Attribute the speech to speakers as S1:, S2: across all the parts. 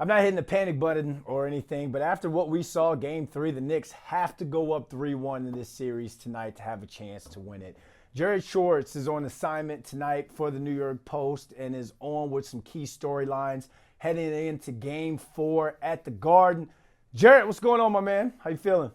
S1: I'm not hitting the panic button or anything, but after what we saw, game three, the Knicks have to go up 3-1 in this series tonight to have a chance to win it. Jared Schwartz is on assignment tonight for the New York Post and is on with some key storylines heading into game four at the Garden. Jared, what's going on, my man? How you feeling?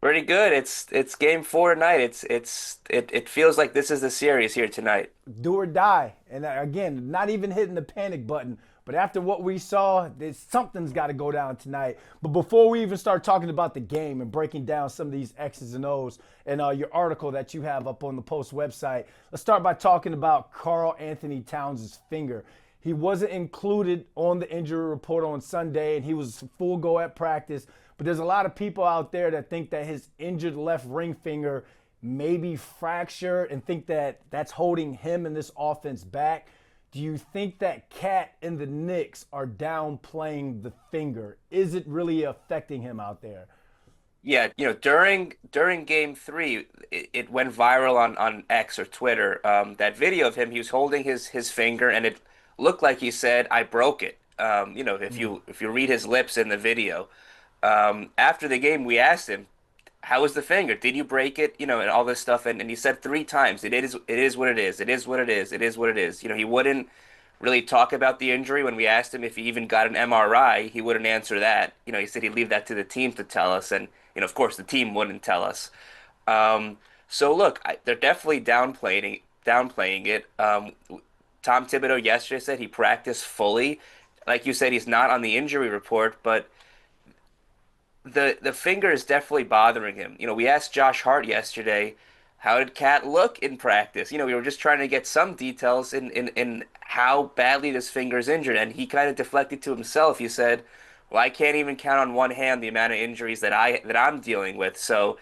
S2: Pretty good. It's game four tonight. It feels like this is the series here tonight.
S1: Do or die. And again, not even hitting the panic button. But after what we saw, something's got to go down tonight. But before we even start talking about the game and breaking down some of these X's and O's and your article that you have up on the Post website, let's start by talking about Karl-Anthony Towns' finger. He wasn't included on the injury report on Sunday, and he was full go at practice. But there's a lot of people out there that think that his injured left ring finger may be fractured and think that that's holding him and this offense back. Do you think that Cat and the Knicks are downplaying the finger? Is it really affecting him out there?
S2: Yeah, during game three, it went viral on X or Twitter. That video of him, he was holding his finger, and it looked like he said, "I broke it." If you read his lips in the video, after the game, we asked him, "How was the finger? Did you break it?" And all this stuff, and he said three times, "It is what it is. It is what it is. It is what it is." He wouldn't really talk about the injury when we asked him if he even got an MRI. He wouldn't answer that. He said he'd leave that to the team to tell us, and of course, the team wouldn't tell us. So look, they're definitely downplaying it. Tom Thibodeau yesterday said he practiced fully. Like you said, he's not on the injury report, but the finger is definitely bothering him. We asked Josh Hart yesterday, how did Cat look in practice? We were just trying to get some details in how badly this finger is injured, and he kind of deflected to himself. He said, "Well, I can't even count on one hand the amount of injuries that I'm dealing with." So,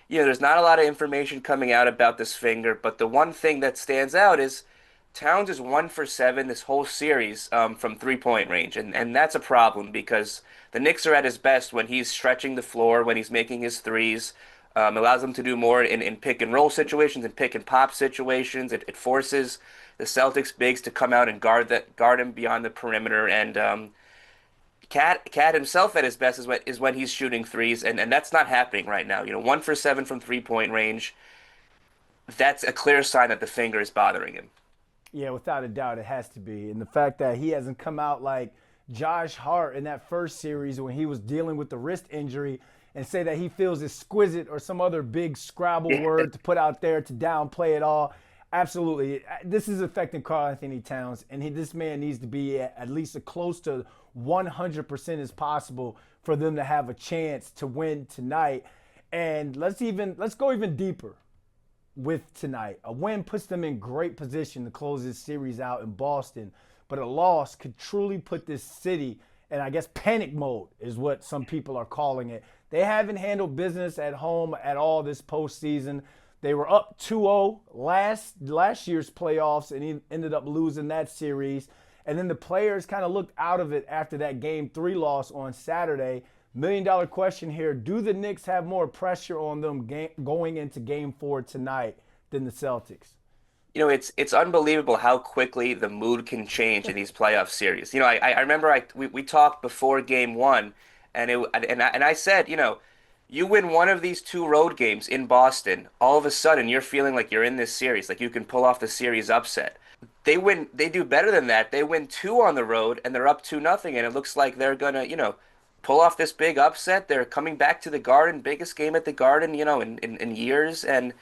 S2: there's not a lot of information coming out about this finger, but the one thing that stands out is Towns is 1 for 7 this whole series from 3-point range, and that's a problem because the Knicks are at his best when he's stretching the floor, when he's making his threes. Allows them to do more in pick and roll situations and pick and pop situations. It forces the Celtics bigs to come out and guard him beyond the perimeter. And Cat himself at his best is when he's shooting threes, and that's not happening right now. 1 for 7 from 3-point range. That's a clear sign that the finger is bothering him.
S1: Yeah, without a doubt, it has to be. And the fact that he hasn't come out like Josh Hart in that first series when he was dealing with the wrist injury and say that he feels exquisite or some other big Scrabble
S2: Yeah.
S1: word to put out there to downplay it all. Absolutely. This is affecting Karl-Anthony Towns, and this man needs to be at least as close to 100% as possible for them to have a chance to win tonight. And let's go even deeper with tonight. A win puts them in great position to close this series out in Boston, but a loss could truly put this city in, I guess, panic mode is what some people are calling it. They haven't handled business at home at all this postseason. They were up 2-0 last year's playoffs and he ended up losing that series. And then the players kind of looked out of it after that game three loss on Saturday. $1 million question here. Do the Knicks have more pressure on them going into game four tonight than the Celtics?
S2: It's unbelievable how quickly the mood can change in these playoff series. I remember we talked before game one, and I said, you win one of these two road games in Boston, all of a sudden you're feeling like you're in this series, like you can pull off the series upset. They do better than that. They win two on the road and they're up 2-0, and it looks like they're gonna, pull off this big upset. They're coming back to the Garden, biggest game at the Garden, in years, and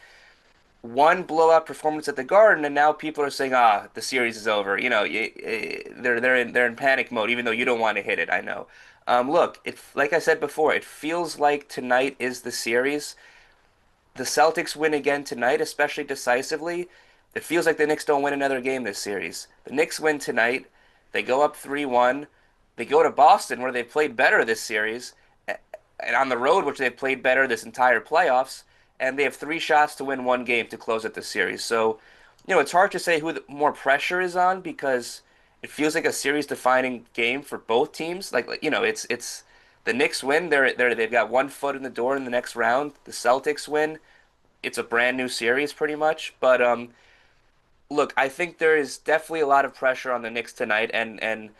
S2: one blowout performance at the Garden, and now people are saying, the series is over. They're in panic mode, even though you don't want to hit it. I know. Look, like I said before, it feels like tonight is the series. The Celtics win again tonight, especially decisively. It feels like the Knicks don't win another game this series. The Knicks win tonight. They go up 3-1. They go to Boston, where they've played better this series, and on the road, which they've played better this entire playoffs, and they have three shots to win one game to close out the series. So, it's hard to say who the more pressure is on because it feels like a series-defining game for both teams. It's the Knicks win, they've got 1 foot in the door in the next round. The Celtics win, it's a brand new series pretty much. But look, I think there is definitely a lot of pressure on the Knicks tonight, and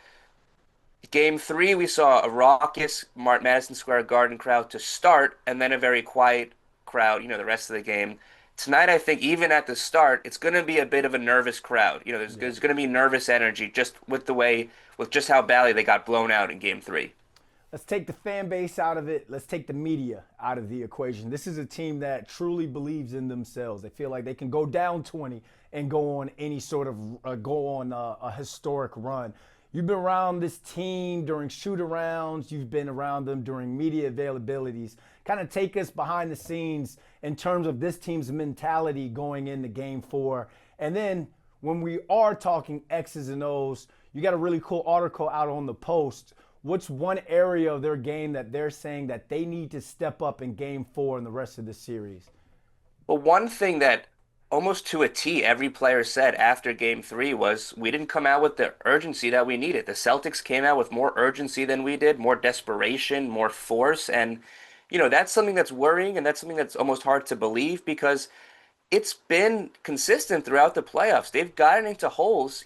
S2: Game three, we saw a raucous Madison Square Garden crowd to start, and then a very quiet crowd, the rest of the game. Tonight, I think even at the start, it's going to be a bit of a nervous crowd.
S1: Yeah.
S2: There's going to be nervous energy just with just how badly they got blown out in game three.
S1: Let's take the fan base out of it. Let's take the media out of the equation. This is a team that truly believes in themselves. They feel like they can go down 20 and go on any sort of a historic run. You've been around this team during shoot arounds. You've been around them during media availabilities. Kind of take us behind the scenes in terms of this team's mentality going into game four. And then when we are talking X's and O's, you got a really cool article out on the Post. What's one area of their game that they're saying that they need to step up in game four and the rest of the series?
S2: But one thing that almost to a T every player said after game three was we didn't come out with the urgency that we needed. The Celtics came out with more urgency than we did, more desperation, more force. And, that's something that's worrying and that's something that's almost hard to believe because it's been consistent throughout the playoffs. They've gotten into holes,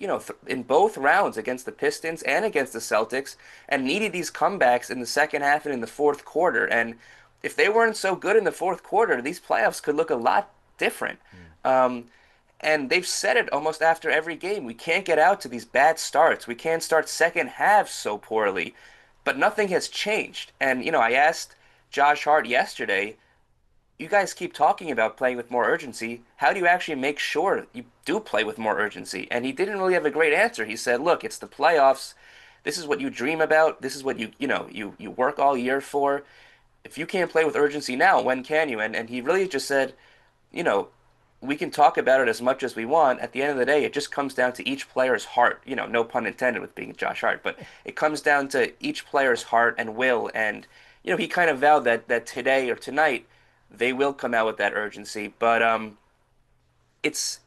S2: in both rounds against the Pistons and against the Celtics and needed these comebacks in the second half and in the fourth quarter. And if they weren't so good in the fourth quarter, these playoffs could look a lot different. Um, and they've said it almost after every game. We can't get out to these bad starts. We can't start second halves so poorly. But nothing has changed. And, I asked Josh Hart yesterday, you guys keep talking about playing with more urgency. How do you actually make sure you do play with more urgency? And he didn't really have a great answer. He said, "Look, it's the playoffs. This is what you dream about. This is what you work all year for. If you can't play with urgency now, when can you?" And he really just said, you know, we can talk about it as much as we want. At the end of the day, it just comes down to each player's heart. No pun intended with being Josh Hart, but it comes down to each player's heart and will. And he kind of vowed that today or tonight they will come out with that urgency. But it's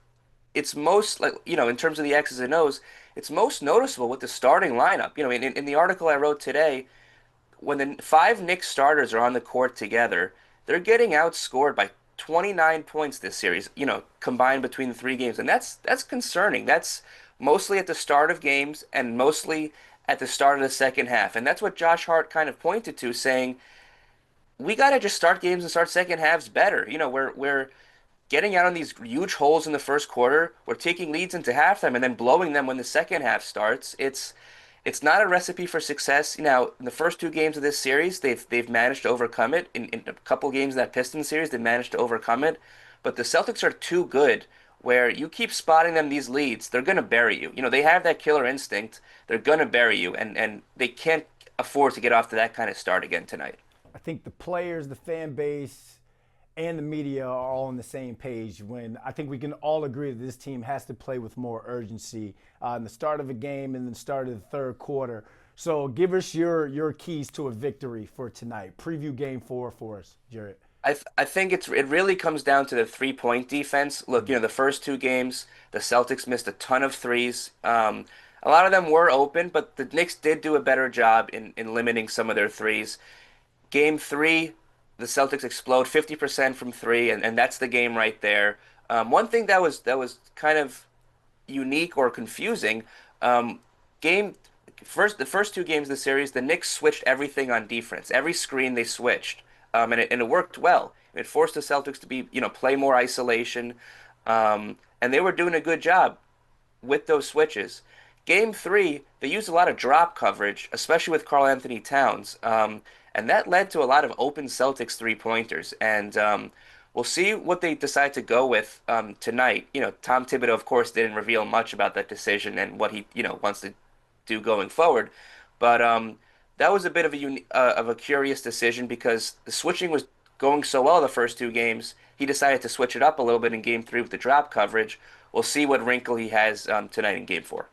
S2: most like in terms of the X's and O's, it's most noticeable with the starting lineup. In the article I wrote today, when the five Knicks starters are on the court together, they're getting outscored by 29 points this series, combined between the three games. And that's concerning. That's mostly at the start of games and mostly at the start of the second half. And that's what Josh Hart kind of pointed to, saying, we got to just start games and start second halves better. We're getting out on these huge holes in the first quarter. We're taking leads into halftime and then blowing them when the second half starts. It's not a recipe for success. Now, in the first two games of this series, they've managed to overcome it. In a couple games of that Pistons series, they managed to overcome it. But the Celtics are too good where you keep spotting them these leads, they're going to bury you. They have that killer instinct. They're going to bury you, and they can't afford to get off to that kind of start again tonight.
S1: I think the players, the fan base, and the media are all on the same page when I think we can all agree that this team has to play with more urgency in the start of a game and the start of the third quarter. So give us your keys to a victory for tonight. Preview game four for us, Jarrett.
S2: I think it really comes down to the 3-point defense. Look, the first two games, the Celtics missed a ton of threes. A lot of them were open, but the Knicks did do a better job in limiting some of their threes. Game three, the Celtics explode 50% from three, and that's the game right there. One thing that was kind of unique or confusing, game the first two games of the series, the Knicks switched everything on defense. Every screen they switched, and it worked well. It forced the Celtics to play more isolation, and they were doing a good job with those switches. Game three, they used a lot of drop coverage, especially with Karl-Anthony Towns. And that led to a lot of open Celtics three-pointers. And we'll see what they decide to go with tonight. Tom Thibodeau, of course, didn't reveal much about that decision and what he, wants to do going forward. But that was a bit of a curious decision because the switching was going so well the first two games. He decided to switch it up a little bit in game three with the drop coverage. We'll see what wrinkle he has tonight in game four.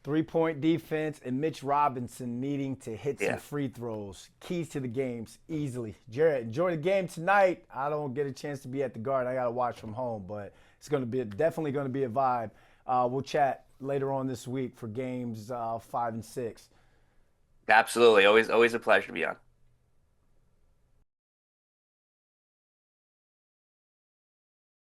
S1: 3-point defense and Mitch Robinson needing to hit some
S2: Yeah.
S1: free throws. Keys to the games easily. Jarrett, enjoy the game tonight. I don't get a chance to be at the Garden. I got to watch from home, but it's going to be definitely going to be a vibe. We'll chat later on this week for games 5 and 6.
S2: Absolutely. Always a pleasure to be on.